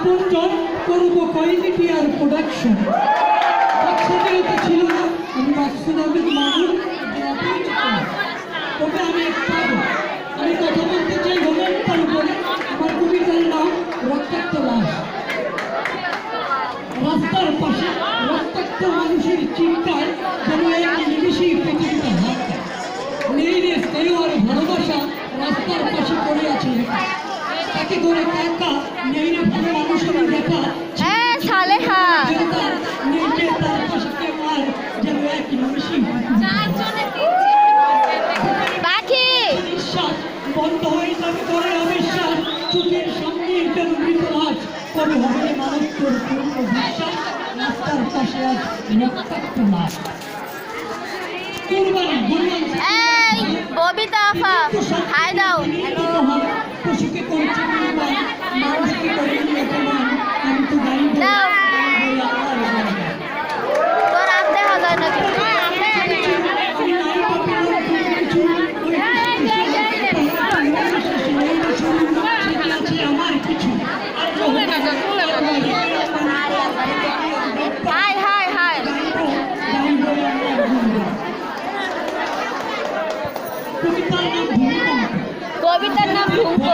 আপনজন করব কোয়ালিটি আর প্রোডাকশন। একসাথে ছিল না, আমি মাকসুদ আহমেদ মামুন, তবে আমি একটা আমি কথা বলতে চাই রোমান্টার উপরে। আমার কবিতার নাম রক্তাক্ত লাশ। রাস্তার পাশে রক্তাক্ত মানুষের চিন্তায় যেন এক নিমিষেই পৃথিবীটা হাত নেই রে স্নেহ আর ভালোবাসা রাস্তার পাশে পড়ে আছে। তাকে ধরে কাকা নেই রে ভালো মানুষের দেখা সালেহা নেই রে তার পাশে কেউ আর যেন এক নিমিষেই পাখি নিঃশ্বাস বন্ধ হয়ে যাবে করে অবিশ্বাস। চোখের সামনে যেন মৃত লাশ কবে হবে মানুষের পূর্ণ বিশ্বাস। রাস্তার পাশে আজ রক্তাক্ত লাশ। কুরবানি গুরবান ববিতা আফা হাই দাও। পশুকে করছে কুরবান, মানুষকে করে অপমান। আমি তো গাড়ি দাও তোর আনতে হবে নাকি আমার কিছু হাই হাই হাই কবিতার নাম ভূমিকম্প।